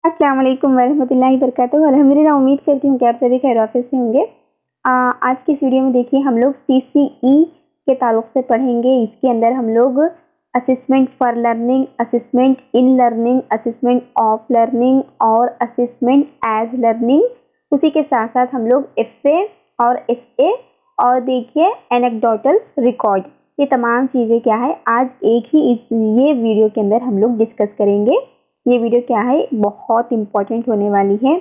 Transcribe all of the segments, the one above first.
अस्सलाम वालेकुम वरहमतुल्लाहि वबरकातुहू। अल्हम्दुलिल्लाह, उम्मीद करती हूँ कि आप सभी खैरियत से होंगे। आज की इस वीडियो में देखिए हम लोग सीसीई के ताल्लुक से पढ़ेंगे। इसके अंदर हम लोग assessment for learning, assessment in learning, assessment of learning और असेसमेंट एज लर्निंग। उसी के साथ साथ हम लोग एफए और एसए और देखिए एनेक्डोटल रिकॉर्ड, ये तमाम चीज़ें क्या है आज एक ही ये वीडियो के अंदर हम लोग डिस्कस करेंगे। ये वीडियो क्या है बहुत इम्पोर्टेंट होने वाली है।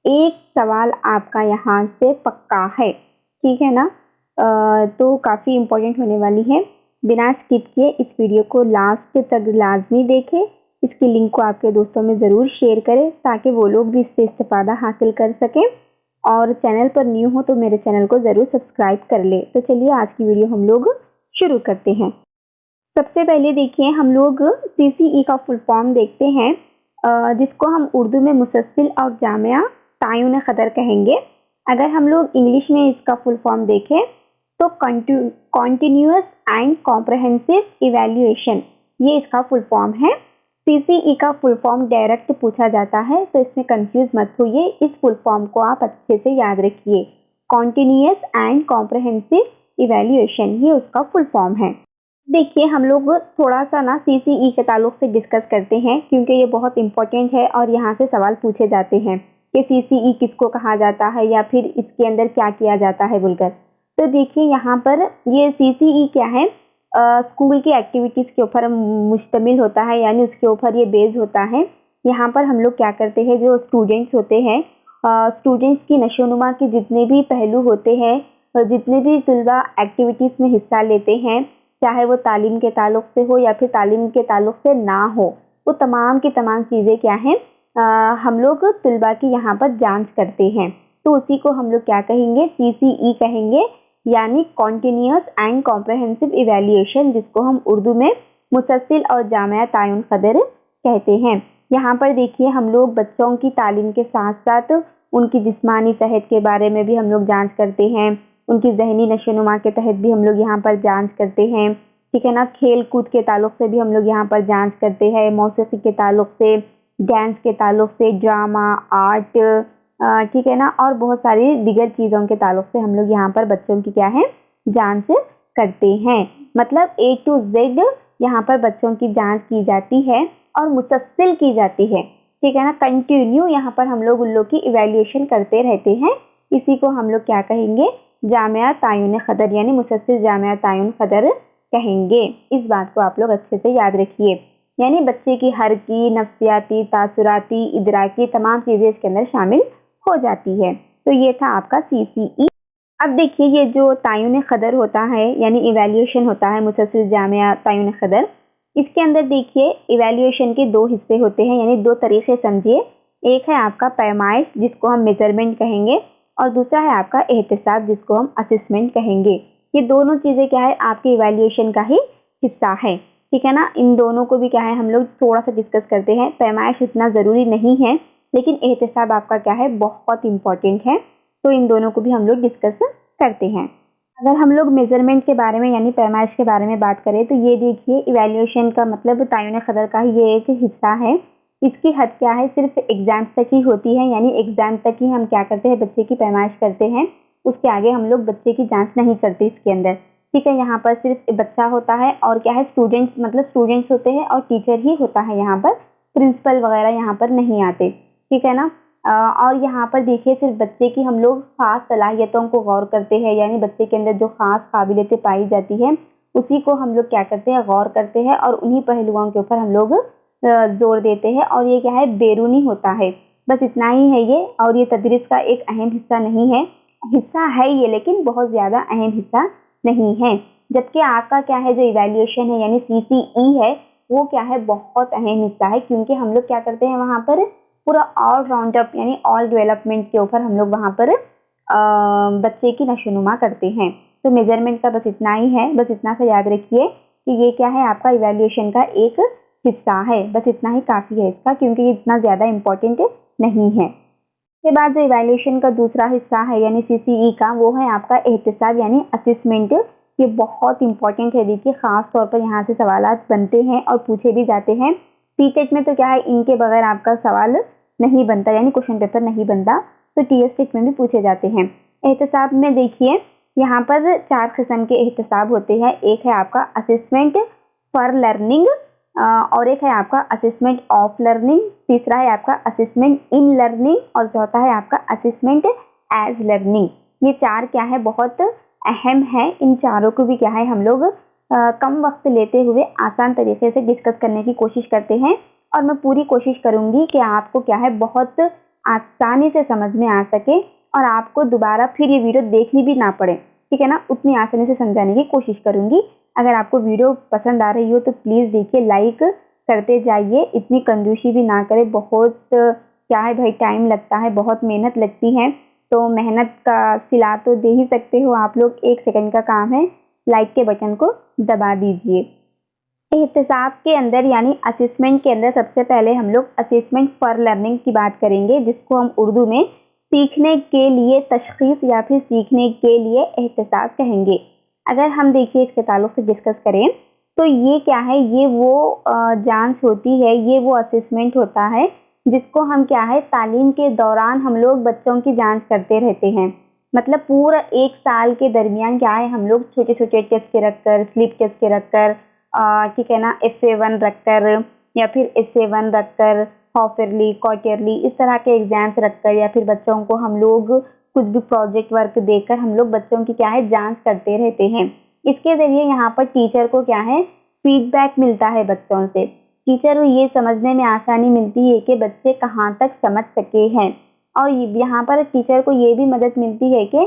एक सवाल आपका यहाँ से पक्का है, ठीक है ना। तो काफ़ी इम्पोर्टेंट होने वाली है। बिना स्किप किए इस वीडियो को लास्ट तक लाजमी देखें। इसकी लिंक को आपके दोस्तों में ज़रूर शेयर करें ताकि वो लोग भी इससे इस्तेफादा हासिल कर सकें। और चैनल पर न्यू हो तो मेरे चैनल को ज़रूर सब्सक्राइब कर ले। तो चलिए आज की वीडियो हम लोग शुरू करते हैं। सबसे पहले देखिए हम लोग सीसीई का फुल फॉर्म देखते हैं, जिसको हम उर्दू में मुसस्सिल और जामिया तायुन क़दर कहेंगे। अगर हम लोग इंग्लिश में इसका फुल फॉर्म देखें तो कॉन्टिन्यूअस एंड कॉम्प्रहेंसिव इवैल्यूएशन, ये इसका फुल फॉर्म है। सीसीई का फुल फॉर्म डायरेक्ट पूछा जाता है तो इसमें कंफ्यूज मत होइए, इस फुल फॉर्म को आप अच्छे से याद रखिए। कॉन्टिन्यूअस एंड कॉम्प्रहेंसिव इवैल्यूएशन, ये उसका फुल फॉर्म है। देखिए हम लोग थोड़ा सा ना सीसीई के ताल्लुक से डिस्कस करते हैं क्योंकि ये बहुत इंपॉर्टेंट है और यहाँ से सवाल पूछे जाते हैं कि सीसीई किसको कहा जाता है या फिर इसके अंदर क्या किया जाता है बोलकर। तो देखिए यहाँ पर ये सीसीई क्या है, स्कूल की एक्टिविटीज़ के ऊपर मुश्तमिल होता है, यानी उसके ऊपर ये बेस होता है। यहाँ पर हम लोग क्या करते हैं, जो स्टूडेंट्स होते हैं, स्टूडेंट्स की नशोनुमा के जितने भी पहलू होते हैं, जितने भी तलबा एक्टिविटीज़ में हिस्सा लेते हैं, चाहे वो तालीम के ताल्लुक से हो या फिर तालीम के ताल्लुक से ना हो, वो तमाम की तमाम चीज़ें क्या हैं, हम लोग तलबा की यहाँ पर जांच करते हैं। तो उसी को हम लोग क्या कहेंगे, सीसीई कहेंगे, यानी कॉन्टिन्यूअस एंड कॉम्प्रहेंसिव इवैल्यूएशन, जिसको हम उर्दू में मुसस्सिल और जामिया तायुन क़दर कहते हैं। यहाँ पर देखिए हम लोग बच्चों की तालीम के साथ साथ उनकी जिस्मानी सेहत के बारे में भी हम लोग जाँच करते हैं, उनकी जहनी नशोनुमा के तहत भी हम लोग यहाँ पर जांच करते हैं, ठीक है ना। खेल कूद के ताल्लुक से भी हम लोग यहाँ पर जांच करते हैं, मौसीकी के ताल्लुक से, डांस के ताल्लुक से, ड्रामा, आर्ट, ठीक है ना, और बहुत सारी दीगर चीज़ों के ताल्लुक से हम लोग यहाँ पर बच्चों की क्या है जांच करते हैं। मतलब A to Z यहाँ पर बच्चों की जाँच की जाती है और मुसस्सिल की जाती है, ठीक है ना। कंटिन्यू यहाँ पर हम लोग उन लोग की इवैल्यूएशन करते रहते हैं। इसी को हम लोग क्या कहेंगे, जामिया तायुन क़दर, यानी मुसस्सिल जामिया तायुन क़दर कहेंगे। इस बात को आप लोग अच्छे से याद रखिए। यानी बच्चे की हर की, नफ्सियाती, तासुराती, इदराकी तमाम चीज़ें इसके अंदर शामिल हो जाती है। तो ये था आपका सीसीई। अब देखिए ये जो तायुन क़दर होता है, यानी इवैल्यूएशन होता है, मुसस्सिल जामिया तायुन क़दर, इसके अंदर देखिए इवैल्यूएशन के दो हिस्से होते हैं, यानी दो तरीके समझिए। एक है आपका पैमाइश, जिसको हम मेजरमेंट कहेंगे, और दूसरा है आपका एहतिसाब, जिसको हम असेसमेंट कहेंगे। ये दोनों चीज़ें क्या है, आपके इवैल्यूएशन का ही हिस्सा है, ठीक है ना। इन दोनों को भी क्या है हम लोग थोड़ा सा डिस्कस करते हैं। पैमाइश इतना ज़रूरी नहीं है, लेकिन एहतिसाब आपका क्या है बहुत इंपॉर्टेंट है, तो इन दोनों को भी हम लोग डिस्कस करते हैं। अगर हम लोग मेजरमेंट के बारे में यानी पैमाइश के बारे में बात करें तो ये देखिए इवैल्यूएशन का मतलब तायुन क़दर का ही ये एक हिस्सा है। इसकी हद क्या है, सिर्फ एग्जाम्स तक ही होती है, यानी एग्जाम तक ही हम क्या करते हैं, बच्चे की पैमाइश करते हैं। उसके आगे हम लोग बच्चे की जांच नहीं करते इसके अंदर, ठीक है। यहाँ पर सिर्फ बच्चा होता है और क्या है स्टूडेंट्स, मतलब स्टूडेंट्स होते हैं और टीचर ही होता है यहाँ पर, प्रिंसिपल वगैरह यहाँ पर नहीं आते, ठीक है ना। और यहाँ पर देखिए सिर्फ बच्चे की हम लोग ख़ास सलाहियतों को गौर करते हैं, यानी बच्चे के अंदर जो ख़ास काबिलियतें पाई जाती हैं उसी को हम लोग क्या करते हैं, गौर करते हैं, और उन्हीं पहलुओं के ऊपर हम लोग जोर देते हैं। और ये क्या है, बैरूनी होता है, बस इतना ही है ये। और ये तदरीस का एक अहम हिस्सा नहीं है, हिस्सा है ये लेकिन बहुत ज़्यादा अहम हिस्सा नहीं है। जबकि आपका क्या है, जो इवैल्यूएशन है यानी सीसीई है, वो क्या है बहुत अहम हिस्सा है, क्योंकि हम लोग क्या करते हैं वहाँ पर पूरा ऑल राउंड अप यानी ऑल डेवलपमेंट के ऊपर हम लोग वहाँ पर बच्चे की नशोनुमा करते हैं। तो मेजरमेंट का बस इतना ही है, बस इतना सा याद रखिए कि ये क्या है आपका इवैल्यूएशन का एक हिस्सा है, बस इतना ही काफ़ी है इसका, क्योंकि ये इतना ज़्यादा इम्पोर्टेंट नहीं है। इसके बाद जो इवैल्यूएशन का दूसरा हिस्सा है यानी सीसीई का, वो है आपका एहतिसाब यानी असेसमेंट। ये बहुत इंपॉर्टेंट है, देखिए ख़ास तौर पर यहाँ से सवाल बनते हैं और पूछे भी जाते हैं। सीटेट में तो क्या है, इनके बगैर आपका सवाल नहीं बनता, यानी क्वेश्चन पेपर नहीं बनता, तो टीएस टेट में भी पूछे जाते हैं। एहतसाब में देखिए यहाँ पर 4 किस्म के एहतसाब होते हैं। एक है आपका असेसमेंट फॉर लर्निंग, और एक है आपका असेसमेंट ऑफ लर्निंग, तीसरा है आपका असेसमेंट इन लर्निंग, और चौथा है आपका असेसमेंट एज लर्निंग। ये 4 क्या है, बहुत अहम है। इन चारों को भी क्या है हम लोग कम वक्त लेते हुए आसान तरीके से डिस्कस करने की कोशिश करते हैं, और मैं पूरी कोशिश करूंगी कि आपको क्या है बहुत आसानी से समझ में आ सके और आपको दोबारा फिर ये वीडियो देखनी भी ना पड़े, ठीक है ना। उतनी आसानी से समझाने की कोशिश करूंगी। अगर आपको वीडियो पसंद आ रही हो तो प्लीज़ देखिए, लाइक करते जाइए, इतनी कंजूसी भी ना करें। बहुत क्या है भाई, टाइम लगता है, बहुत मेहनत लगती है, तो मेहनत का सिला तो दे ही सकते हो आप लोग। 1 सेकंड का काम है, लाइक के बटन को दबा दीजिए। एहतसाब के अंदर यानी असेसमेंट के अंदर सबसे पहले हम लोग असेसमेंट फॉर लर्निंग की बात करेंगे, जिसको हम उर्दू में सीखने के लिए तशख़ीस या फिर सीखने के लिए एहतसाब कहेंगे। अगर हम देखिए इसके ताल्लुक से डिस्कस करें तो ये क्या है, ये वो जांच होती है, ये वो असेसमेंट होता है जिसको हम क्या है तालीम के दौरान हम लोग बच्चों की जांच करते रहते हैं। मतलब पूरा 1 साल के दरमियान क्या है हम लोग छोटे छोटे टेस्ट के रखकर, स्लिप टेस्ट के रखकर, ठीक है ना, SA1 रखकर या फिर SA1 रखकर, हाफ ईयरली, क्वार्टरली, इस तरह के एग्जाम्स रखकर, या फिर बच्चों को हम लोग कुछ भी प्रोजेक्ट वर्क देकर हम लोग बच्चों की क्या है जांच करते रहते हैं। इसके ज़रिए यहाँ पर टीचर को क्या है फीडबैक मिलता है बच्चों से। टीचर को ये समझने में आसानी मिलती है कि बच्चे कहाँ तक समझ सके हैं, और यहाँ पर टीचर को ये भी मदद मिलती है कि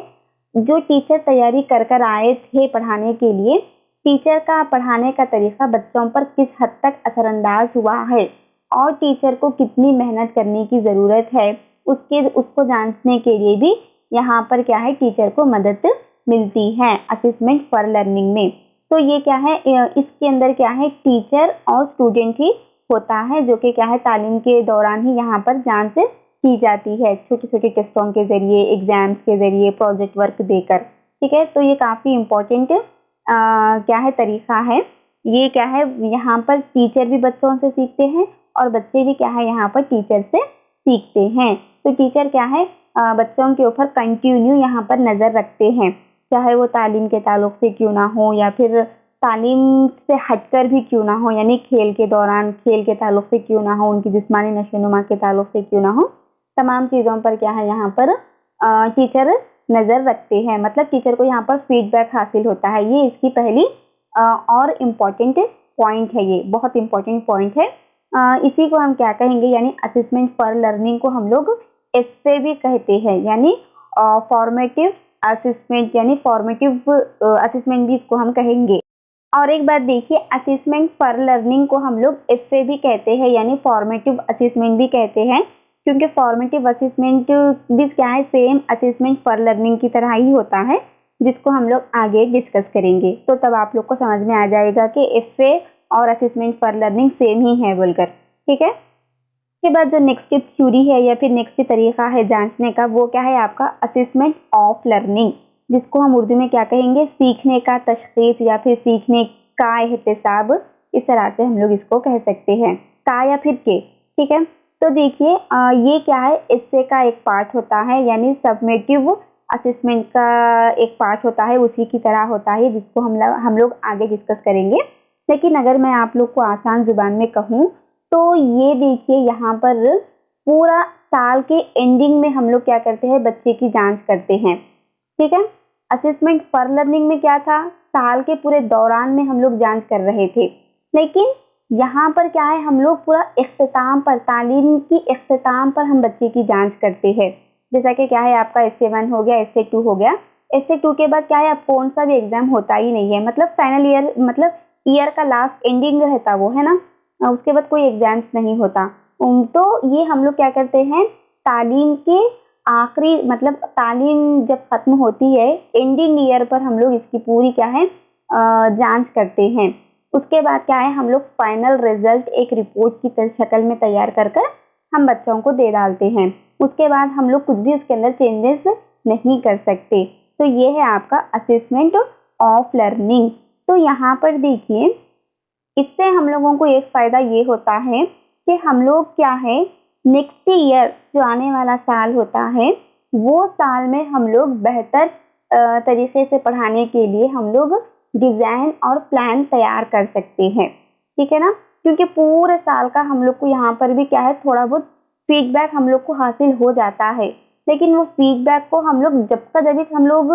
जो टीचर तैयारी कर कर आए थे पढ़ाने के लिए, टीचर का पढ़ाने का तरीका बच्चों पर किस हद तक असरअंदाज हुआ है और टीचर को कितनी मेहनत करने की ज़रूरत है, उसको जांचने के लिए भी यहाँ पर क्या है टीचर को मदद मिलती है असेसमेंट फॉर लर्निंग में। तो ये क्या है, इसके अंदर क्या है टीचर और स्टूडेंट ही होता है, जो कि क्या है तालीम के दौरान ही यहाँ पर जांच की जाती है, छोटे छोटे टेस्टों के जरिए, एग्जाम्स के जरिए, प्रोजेक्ट वर्क देकर, ठीक है। तो ये काफ़ी इम्पोर्टेंट क्या है तरीका है। ये क्या है, यहाँ पर टीचर भी बच्चों से सीखते हैं और बच्चे भी क्या है यहाँ पर टीचर से सीखते हैं। तो टीचर क्या है बच्चों के ऊपर कंटिन्यू यहाँ पर नज़र रखते हैं, चाहे वो तालीम के ताल्लुक से क्यों ना हो या फिर तालीम से हटकर भी क्यों ना हो, यानी खेल के दौरान खेल के ताल्लुक से क्यों ना हो, उनकी जिस्मानी नशोनुमा के ताल्लुक से क्यों ना हो, तमाम चीज़ों पर क्या है यहाँ पर टीचर नज़र रखते हैं। मतलब टीचर को यहाँ पर फीडबैक हासिल होता है। ये इसकी पहली और इम्पॉर्टेंट पॉइंट है, ये बहुत इम्पॉर्टेंट पॉइंट है। इसी को हम क्या कहेंगे, यानी असेसमेंट फॉर लर्निंग को हम लोग इससे भी कहते हैं, यानी फॉर्मेटिव असेसमेंट, यानी फॉर्मेटिव असेसमेंट भी इसको हम कहेंगे। और एक बात देखिए, असेसमेंट फॉर लर्निंग को हम लोग इससे भी कहते हैं, यानी फॉर्मेटिव असेसमेंट भी कहते हैं, क्योंकि फॉर्मेटिव असेसमेंट भी क्या है सेम असेसमेंट फॉर लर्निंग की तरह ही होता है, जिसको हम लोग आगे डिस्कस करेंगे। तो तब आप लोग को समझ में आ जाएगा कि FA और असेसमेंट फॉर लर्निंग सेम ही है बोलकर, ठीक है। इसके बाद जो नेक्स्ट थ्योरी है या फिर नेक्स्ट तरीका है जांचने का, वो क्या है आपका असेसमेंट ऑफ लर्निंग, जिसको हम उर्दू में क्या कहेंगे सीखने का तशख़ीस या फिर सीखने का एहतसाब, इस तरह से हम लोग इसको कह सकते हैं, का या फिर के, ठीक है। तो देखिए ये क्या है, इससे का एक पार्ट होता है, यानी सबमेटिव असेसमेंट का एक पार्ट होता है, उसी की तरह होता है, जिसको हम लोग आगे डिस्कस करेंगे। लेकिन अगर मैं आप लोग को आसान जुबान में कहूँ तो ये देखिए यहाँ पर पूरा साल के एंडिंग में हम लोग क्या करते हैं, बच्चे की जांच करते हैं, ठीक है। असेसमेंट फॉर लर्निंग में क्या था, साल के पूरे दौरान में हम लोग जांच कर रहे थे, लेकिन यहाँ पर क्या है हम लोग पूरा इख्तिताम पर, तालीम की इख्तिताम पर हम बच्चे की जांच करते हैं। जैसा कि क्या है आपका SA1 हो गया, SA2 हो गया, SA2 के बाद क्या है अब कौन सा भी एग्जाम होता ही नहीं है, मतलब फाइनल ईयर, मतलब ईयर का लास्ट एंडिंग रहता वो, है ना, उसके बाद कोई एग्जाम्स नहीं होता। तो ये हम लोग क्या करते हैं, तालीम के आखिरी, मतलब तालीम जब खत्म होती है एंडिंग ईयर पर हम लोग इसकी पूरी क्या है जांच करते हैं। उसके बाद क्या है हम लोग फाइनल रिजल्ट एक रिपोर्ट की शक्ल में तैयार कर कर हम बच्चों को दे डालते हैं। उसके बाद हम लोग कुछ भी उसके अंदर चेंजेस नहीं कर सकते। तो ये है आपका असेसमेंट ऑफ लर्निंग। तो यहाँ पर देखिए, इससे हम लोगों को एक फ़ायदा ये होता है कि हम लोग क्या है नेक्स्ट ईयर जो आने वाला साल होता है, वो साल में हम लोग बेहतर तरीके से पढ़ाने के लिए हम लोग डिज़ाइन और प्लान तैयार कर सकते हैं, ठीक है ना। क्योंकि पूरे साल का हम लोग को यहाँ पर भी क्या है, थोड़ा बहुत फीडबैक हम लोग को हासिल हो जाता है, लेकिन वो फीडबैक को हम लोग जब का जब हम लोग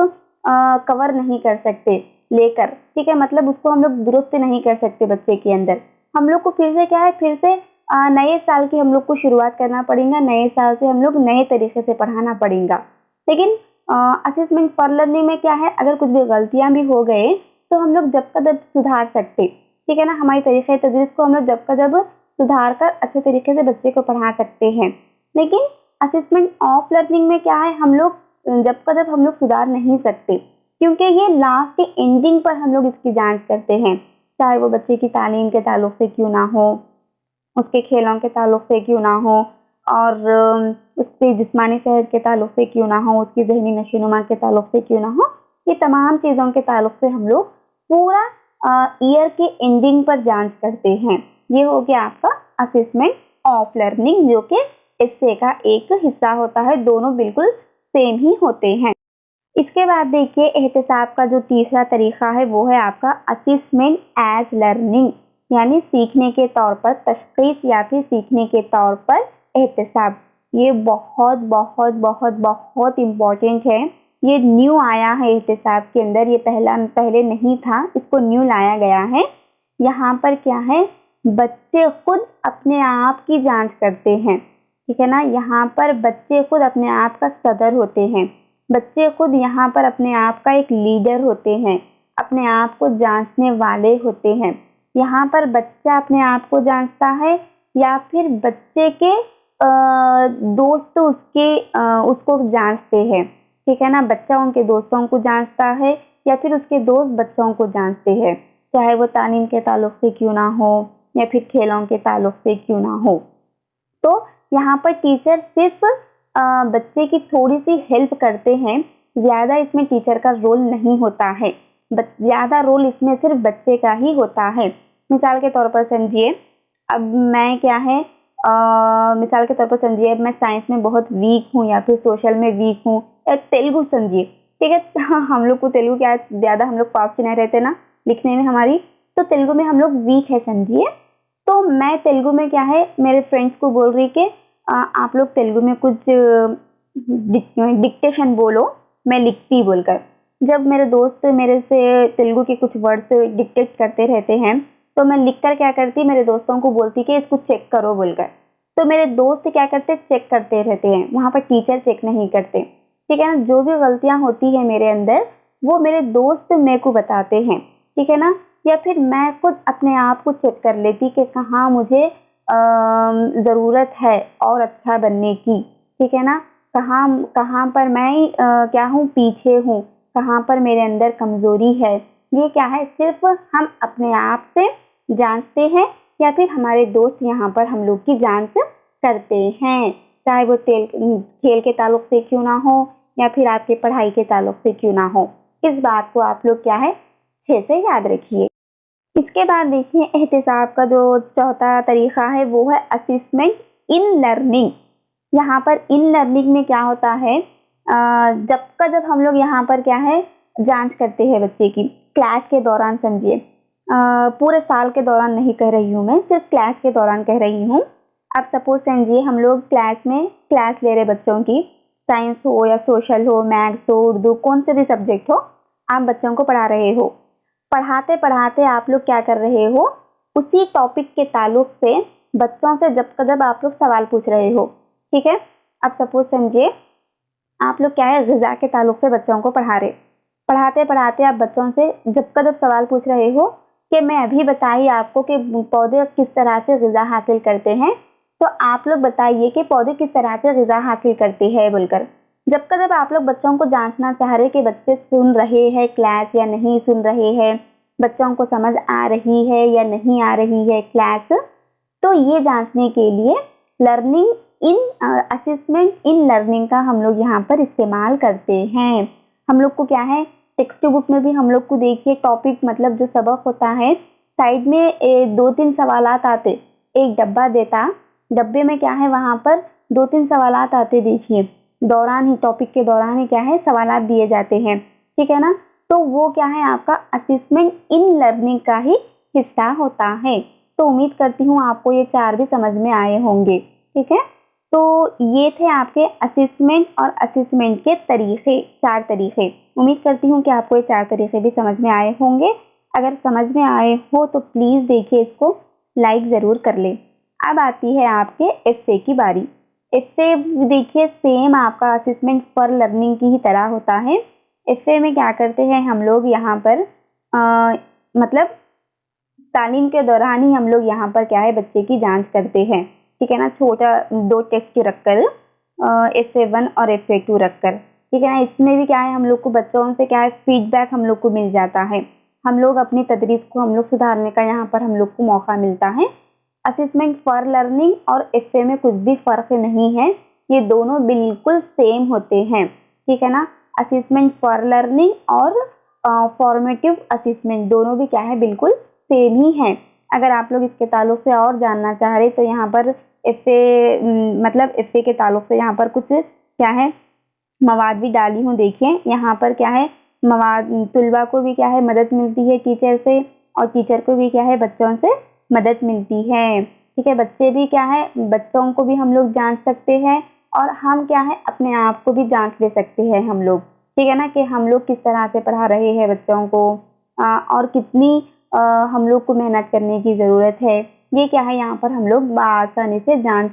कवर नहीं कर सकते लेकर, ठीक है, मतलब उसको हम लोग दुरुस्त नहीं कर सकते बच्चे के अंदर। हम लोग को फिर से क्या है, फिर से नए साल की हम लोग को शुरुआत करना पड़ेगा, नए साल से हम लोग नए तरीके से पढ़ाना पड़ेगा। लेकिन असेसमेंट फॉर लर्निंग में क्या है, अगर कुछ भी गलतियां भी हो गए तो हम लोग जब का जब सुधार सकते, ठीक है ना। हमारी तरीके तदरीस को हम लोग जब का जब सुधार कर अच्छे तरीके से बच्चे को पढ़ा सकते हैं। लेकिन असेसमेंट ऑफ लर्निंग में क्या है, हम लोग जब का जब हम लोग सुधार नहीं सकते, क्योंकि ये लास्ट के एंडिंग पर हम लोग इसकी जांच करते हैं, चाहे वो बच्चे की तालीम के ताल्लुक से क्यों ना हो, उसके खेलों के ताल्लुक से क्यों ना हो, और उसकी जिस्मानी सेहत के ताल्लुक से क्यों ना हो, उसकी ज़हनी नशोनुमा के ताल्लुक से क्यों ना हो। ये तमाम चीज़ों के ताल्लुक से हम लोग पूरा ईयर के एंडिंग पर जांच करते हैं। ये हो गया आपका असेसमेंट ऑफ लर्निंग, जो कि एस्से का एक हिस्सा होता है, दोनों बिल्कुल सेम ही होते हैं। इसके बाद देखिए एहतिसाब का जो तीसरा तरीका है वो है आपका असेसमेंट एज लर्निंग, यानी सीखने के तौर पर तशख़ीस या फिर सीखने के तौर पर एहतिसाब। ये बहुत बहुत बहुत बहुत इम्पोर्टेंट है। ये न्यू आया है एहतिसाब के अंदर, ये पहले नहीं था, इसको न्यू लाया गया है। यहाँ पर क्या है, बच्चे खुद अपने आप की जांच करते हैं, ठीक है ना। यहाँ पर बच्चे खुद अपने आप का सदर होते हैं, बच्चे खुद यहाँ पर अपने आप का एक लीडर होते हैं, अपने आप को जांचने वाले होते हैं। यहाँ पर बच्चा अपने आप को जांचता है या फिर बच्चे के दोस्त उसको जांचते हैं, ठीक है ना। बच्चा उनके दोस्तों को जांचता है या फिर उसके दोस्त बच्चों को जांचते हैं, चाहे वो तालीम के ताल्लुक से क्यों ना हो या फिर खेलों के ताल्लुक से क्यों ना हो। तो यहाँ पर टीचर सिर्फ बच्चे की थोड़ी सी हेल्प करते हैं, ज़्यादा इसमें टीचर का रोल नहीं होता है, ज़्यादा रोल इसमें सिर्फ बच्चे का ही होता है। मिसाल के तौर पर समझिए, अब मैं क्या है, मिसाल के तौर पर समझिए, अब मैं साइंस में बहुत वीक हूँ या फिर सोशल में वीक हूँ, या तेलुगु समझिए, ठीक है। हम लोग को तेलुगु क्या ज़्यादा हम लोग फास्ट नहीं रहते ना लिखने में हमारी, तो तेलुगु में हम लोग वीक है समझिए। तो मैं तेलुगु में क्या है, मेरे फ्रेंड्स को बोल रही कि आप लोग तेलुगु में कुछ डिक्टेशन बोलो, मैं लिखती बोलकर। जब मेरे दोस्त मेरे से तेलुगु के कुछ वर्ड्स डिक्टेट करते रहते हैं, तो मैं लिखकर क्या करती, मेरे दोस्तों को बोलती कि इसको चेक करो बोलकर। तो मेरे दोस्त क्या करते, चेक करते रहते हैं, वहाँ पर टीचर चेक नहीं करते, ठीक है ना। जो भी गलतियाँ होती है मेरे अंदर, वो मेरे दोस्त मेरे को बताते हैं, ठीक है ना। या फिर मैं खुद अपने आप को चेक कर लेती कि कहाँ मुझे ज़रूरत है और अच्छा बनने की, ठीक है ना। कहाँ पर मैं क्या हूँ, पीछे हूँ, कहाँ पर मेरे अंदर कमज़ोरी है। ये क्या है, सिर्फ हम अपने आप से जांचते हैं या फिर हमारे दोस्त यहाँ पर हम लोग की जांच करते हैं, चाहे वो खेल के ताल्लुक से क्यों ना हो या फिर आपके पढ़ाई के ताल्लुक से क्यों ना हो। इस बात को आप लोग क्या है, अच्छे से याद रखिए। इसके बाद देखिए एहतिसाब का जो चौथा तरीका है वो है असेसमेंट इन लर्निंग। यहाँ पर इन लर्निंग में क्या होता है, जब हम लोग यहाँ पर क्या है, जांच करते हैं बच्चे की क्लास के दौरान, समझिए पूरे साल के दौरान नहीं कह रही हूँ मैं, सिर्फ क्लास के दौरान कह रही हूँ। अब सपोज समझिए हम लोग क्लास ले रहे बच्चों की, साइंस हो या सोशल हो, मैथ्स हो, उर्दू, कौन से भी सब्जेक्ट हो, आप बच्चों को पढ़ा रहे हो। पढ़ाते पढ़ाते आप लोग क्या कर रहे हो, उसी टॉपिक के ताल्लुक से बच्चों से जब आप लोग सवाल पूछ रहे हो, ठीक है। अब सपोज समझिए आप लोग क्या है, ग़िज़ा के ताल्लुक से बच्चों को पढ़ाते पढ़ाते आप बच्चों से जब सवाल पूछ रहे हो कि मैं अभी बताइए आपको कि पौधे किस तरह से ग़िज़ा हासिल करते हैं, तो आप लोग बताइए कि पौधे किस तरह से ग़िज़ा हासिल करते हैं बोलकर। जब आप लोग बच्चों को जांचना चाह रहे कि बच्चे सुन रहे हैं क्लास या नहीं सुन रहे हैं, बच्चों को समझ आ रही है या नहीं आ रही है क्लास, तो ये जांचने के लिए learning in assessment in learning का हम लोग यहाँ पर इस्तेमाल करते हैं। हम लोग को क्या है, टेक्स्ट बुक में भी हम लोग को देखिए टॉपिक मतलब जो सबक होता है, साइड में 2-3 सवालात आते, एक डब्बा देता डब्बे में क्या है, वहाँ पर 2-3 सवालात आते देखिए, दौरान ही, टॉपिक के दौरान ही क्या है, सवालात दिए जाते हैं, ठीक है ना। तो वो क्या है, आपका असेसमेंट इन लर्निंग का ही हिस्सा होता है। तो उम्मीद करती हूँ आपको ये 4 भी समझ में आए होंगे, ठीक है। तो ये थे आपके असेसमेंट और असेसमेंट के तरीके, 4 तरीके। उम्मीद करती हूँ कि आपको ये 4 तरीके भी समझ में आए होंगे। अगर समझ में आए हो तो प्लीज़ देखिए, इसको लाइक ज़रूर कर लें। अब आती है आपके एफए की बारी। एफए देखिए सेम आपका असेसमेंट फॉर लर्निंग की ही तरह होता है। एफए में क्या करते हैं हम लोग, यहाँ पर मतलब तालीम के दौरान ही हम लोग यहाँ पर क्या है, बच्चे की जांच करते हैं, ठीक है ना। छोटा 2 टेस्ट रखकर, FA1 और FA2 रखकर, ठीक है ना। इसमें भी क्या है, हम लोग को बच्चों से क्या है, फीडबैक हम लोग को मिल जाता है। हम लोग अपनी तदरीस को हम लोग सुधारने का यहाँ पर हम लोग को मौका मिलता है। असेसमेंट फॉर लर्निंग और एफए में कुछ भी फर्क नहीं है, ये दोनों बिल्कुल सेम होते हैं, ठीक है ना। असेसमेंट फॉर लर्निंग और फॉर्मेटिव असेसमेंट दोनों भी क्या है, बिल्कुल सेम ही है। अगर आप लोग इसके ताल्लुक से और जानना चाह रहे तो यहाँ पर एफए मतलब एफए के ताल्लुक से यहाँ पर कुछ क्या है, मवाद भी डाली हूँ। देखिए यहाँ पर क्या है, मवाद तुलबा को भी क्या है, मदद मिलती है टीचर से, और टीचर को भी क्या है, बच्चों से मदद मिलती है, ठीक है। बच्चे भी क्या है, बच्चों को भी हम लोग जांच सकते हैं, और हम क्या है, अपने आप को भी जांच ले सकते हैं हम लोग, ठीक है ना, कि हम लोग किस तरह से पढ़ा रहे हैं बच्चों को, और कितनी हम लोग को मेहनत करने की ज़रूरत है। ये क्या है, यहाँ पर हम लोग बआसानी से जांच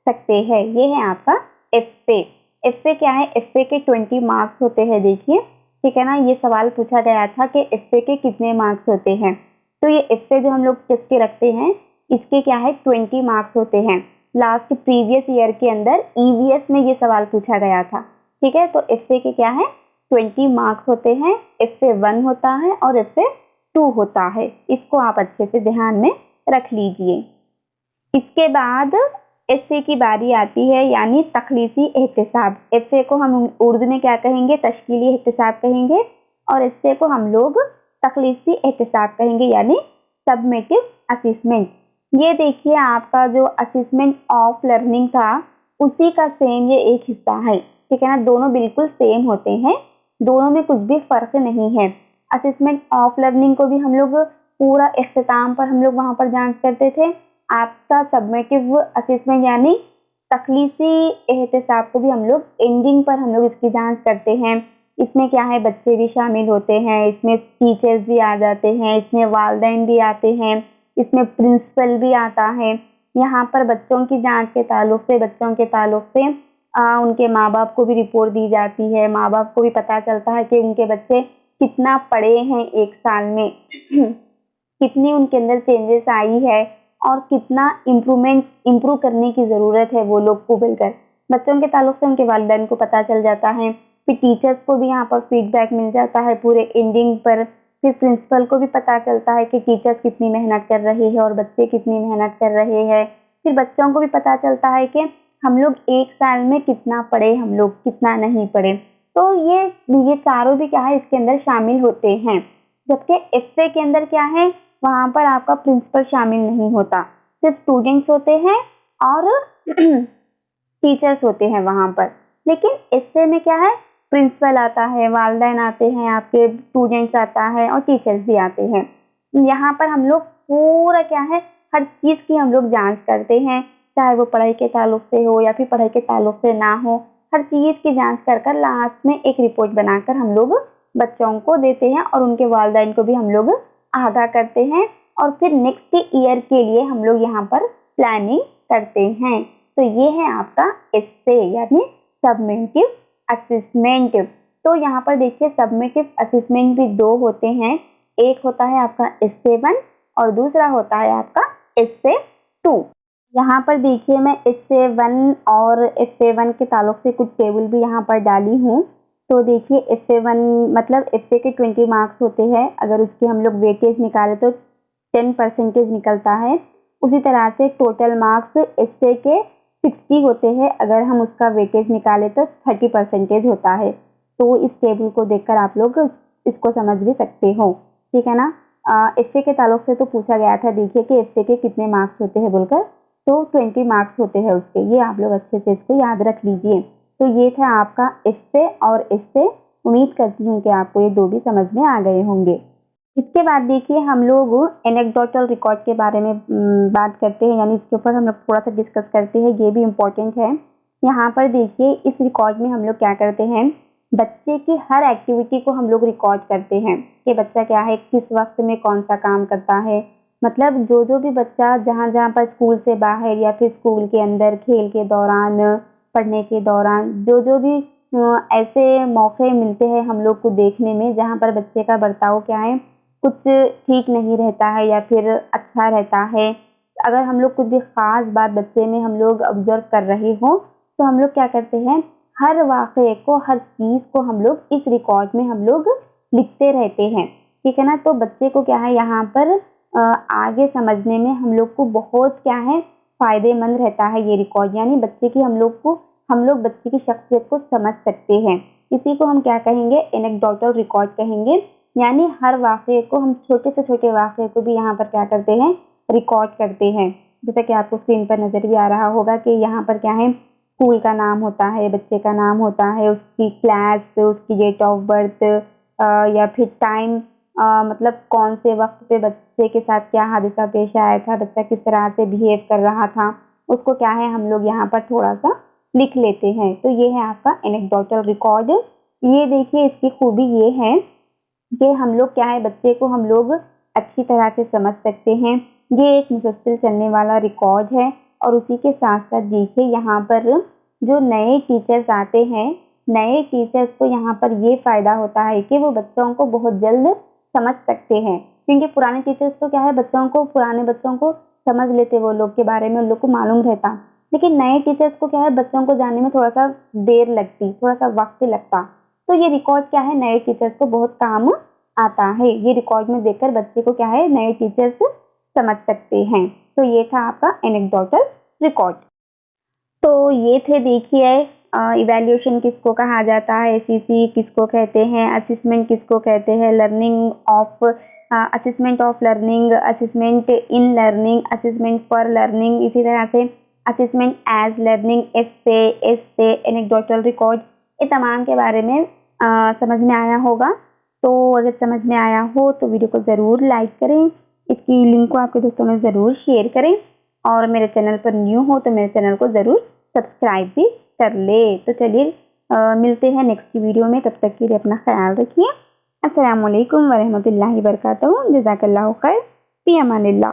सकते हैं। ये है आपका एफए। एफए क्या है, एफए के 20 मार्क्स होते हैं, देखिए, ठीक है ना। ये सवाल पूछा गया था कि एफए के कितने मार्क्स होते हैं। तो ये एफए जो हम लोग टेस्ट के रखते हैं, इसके क्या है, 20 मार्क्स होते हैं। लास्ट प्रीवियस ईयर के अंदर ईवीएस में ये सवाल पूछा गया था, ठीक है। तो एफए के क्या है, 20 मार्क्स होते हैं। FA1 होता है और FA2 होता है। इसको आप अच्छे से ध्यान में रख लीजिए। इसके बाद एसए की बारी आती है, यानी तखलीसी एहतिसाब। एफए को हम उर्दू में क्या कहेंगे, तश्कीली एहतिसाब कहेंगे, और एसए को हम लोग तखलीसी एहतिसाब कहेंगे, यानी सबमेटिव असेसमेंट। ये देखिए आपका जो असेसमेंट ऑफ लर्निंग था, उसी का सेम ये एक हिस्सा है, ठीक है ना। दोनों बिल्कुल सेम होते हैं, दोनों में कुछ भी फर्क नहीं है। असेसमेंट ऑफ लर्निंग को भी हम लोग पूरा इख्तिताम पर हम लोग वहां पर जांच करते थे। आपका सबमेटिव असेसमेंट यानी तखलीसी एहतिसाब को भी हम लोग एंडिंग पर हम लोग इसकी जांच करते हैं। इसमें क्या है, बच्चे भी शामिल होते हैं, इसमें टीचर्स भी आ जाते हैं, इसमें वालिदैन भी आते हैं, इसमें प्रिंसिपल भी आता है। यहाँ पर बच्चों की जांच के ताल्लुक से, उनके माँ बाप को भी रिपोर्ट दी जाती है। माँ बाप को भी पता चलता है कि उनके बच्चे कितना पढ़े हैं एक साल में, कितनी उनके अंदर चेंजेस आई है, और कितना इम्प्रूव करने की ज़रूरत है वो लोग को मिलकर। बच्चों के ताल्लुक से उनके वालिदैन को पता चल जाता है, फिर टीचर्स को भी यहाँ पर फीडबैक मिल जाता है पूरे एंडिंग पर। फिर प्रिंसिपल को भी पता चलता है कि टीचर्स कितनी मेहनत कर रहे हैं और बच्चे कितनी मेहनत कर रहे हैं। फिर बच्चों को भी पता चलता है कि हम लोग एक साल में कितना पढ़े, हम लोग कितना नहीं पढ़े। तो ये चारों भी क्या है, इसके अंदर शामिल होते हैं। जबकि एफए के अंदर क्या है, वहां पर आपका प्रिंसिपल शामिल नहीं होता, सिर्फ स्टूडेंट्स होते हैं और टीचर्स होते हैं वहां पर। लेकिन एफए में क्या है, प्रिंसिपल आता है, वालिदैन आते हैं, आपके स्टूडेंट्स आता है, और टीचर्स भी आते हैं। यहाँ पर हम लोग पूरा क्या है, हर चीज की हम लोग जांच करते हैं, चाहे वो पढ़ाई के ताल्लुक से हो या फिर पढ़ाई के ताल्लुक से ना हो। हर चीज की जांच कर लास्ट में एक रिपोर्ट बनाकर हम लोग बच्चों को देते हैं, और उनके वालिदैन को भी हम लोग आगाह करते हैं, और फिर नेक्स्ट ईयर के लिए हम लोग यहाँ पर प्लानिंग करते हैं। तो ये है आपका एसए यानी सबमेटिव असेसमेंट। तो यहाँ पर देखिए सबमेटिव असेसमेंट भी 2 होते हैं, एक होता है आपका FA1 और दूसरा होता है आपका FA2। यहाँ पर देखिए मैं FA1 और FA1 के ताल्लुक से कुछ टेबल भी यहाँ पर डाली हूँ। तो देखिए FA1 मतलब FA के 20 मार्क्स होते हैं, अगर उसकी हम लोग वेटेज निकालें तो 10% निकलता है। उसी तरह से टोटल मार्क्स एसए के 60 होते हैं, अगर हम उसका वेटेज निकालें तो 30% होता है। तो इस टेबल को देखकर आप लोग इसको समझ भी सकते हो, ठीक है ना। एफए के ताल्लुक से तो पूछा गया था, देखिए कि एफए के कितने मार्क्स होते हैं बोलकर। तो 20 मार्क्स होते हैं उसके। ये आप लोग अच्छे से इसको याद रख लीजिए। तो ये था आपका इससे और इससे। उम्मीद करती हूँ कि आपको ये दो भी समझ में आ गए होंगे। इसके बाद देखिए हम लोग एनेक्डोटल रिकॉर्ड के बारे में बात करते हैं, यानी इसके ऊपर हम लोग थोड़ा सा डिस्कस करते हैं, ये भी इम्पोर्टेंट है। यहाँ पर देखिए इस रिकॉर्ड में हम लोग क्या करते हैं, बच्चे की हर एक्टिविटी को हम लोग रिकॉर्ड करते हैं कि बच्चा क्या है, किस वक्त में कौन सा काम करता है। मतलब जो भी बच्चा जहाँ जहाँ पर स्कूल से बाहर या फिर स्कूल के अंदर खेल के दौरान, पढ़ने के दौरान जो भी ऐसे मौके मिलते हैं हम लोग को देखने में जहाँ पर बच्चे का बर्ताव क्या है, कुछ ठीक नहीं रहता है या फिर अच्छा रहता है। अगर हम लोग कुछ भी ख़ास बात बच्चे में हम लोग ऑब्जर्व कर रहे हो तो हम लोग क्या करते हैं, हर वाक़ये को, हर चीज़ को हम लोग इस रिकॉर्ड में हम लोग लिखते रहते हैं, ठीक है ना। तो बच्चे को क्या है यहाँ पर आगे समझने में हम लोग को बहुत क्या है फ़ायदेमंद रहता है ये रिकॉर्ड, यानी बच्चे की हम लोग बच्चे की शख्सियत को समझ सकते हैं। इसी को हम क्या कहेंगे, एनेक्डोटल रिकॉर्ड कहेंगे। यानी हर वाक़ये को, हम छोटे से छोटे वाक़ये को भी यहाँ पर क्या करते हैं, रिकॉर्ड करते हैं। जैसा कि आपको स्क्रीन पर नज़र भी आ रहा होगा कि यहाँ पर क्या है, स्कूल का नाम होता है, बच्चे का नाम होता है, उसकी क्लास, उसकी डेट ऑफ बर्थ या फिर टाइम, मतलब कौन से वक्त पे बच्चे के साथ क्या हादसा पेश आया था, बच्चा किस तरह से बिहेव कर रहा था, उसको क्या है हम लोग यहाँ पर थोड़ा सा लिख लेते हैं। तो ये है आपका एनेक्डोटल रिकॉर्ड। ये देखिए इसकी खूबी ये है कि हम लोग क्या है, बच्चे को हम लोग अच्छी तरह से समझ सकते हैं। ये एक मुसलसल चलने वाला रिकॉर्ड है। और उसी के साथ साथ देखिए यहाँ पर जो नए टीचर्स आते हैं, नए टीचर्स को यहाँ पर ये फ़ायदा होता है कि वो बच्चों को बहुत जल्द समझ सकते हैं, क्योंकि पुराने टीचर्स तो क्या है, पुराने बच्चों को समझ लेते, वो लोग के बारे में उन लोग को मालूम रहता। लेकिन नए टीचर्स को क्या है, बच्चों को जानने में थोड़ा सा देर लगती, थोड़ा सा वक्त लगता। तो ये रिकॉर्ड क्या है, नए टीचर्स को बहुत काम आता है। ये रिकॉर्ड में देखकर बच्चे को क्या है, नए टीचर्स समझ सकते हैं। तो ये था आपका एनेक्डोटल रिकॉर्ड। तो ये थे देखिए इवैल्यूएशन किसको कहा जाता है, एसईसी किसको कहते हैं, असेसमेंट किसको कहते हैं, assessment of learning, assessment in learning, assessment for learning, इसी तरह से असेसमेंट एज लर्निंग, एस्से, एनेक्डोटल रिकॉर्ड, ये तमाम के बारे में समझ में आया होगा। तो अगर समझ में आया हो तो वीडियो को ज़रूर लाइक करें, इसकी लिंक को आपके दोस्तों में ज़रूर शेयर करें, और मेरे चैनल पर न्यू हो तो मेरे चैनल को ज़रूर सब्सक्राइब भी कर ले। तो चलिए मिलते हैं नेक्स्ट वीडियो में, तब तक के लिए अपना ख्याल रखिए। अस्सलाम वालेकुम वरहमतुल्लाहि वबरकातुहू। जज़ाकल्लाहु खैर, फ़ी अमानिल्लाह।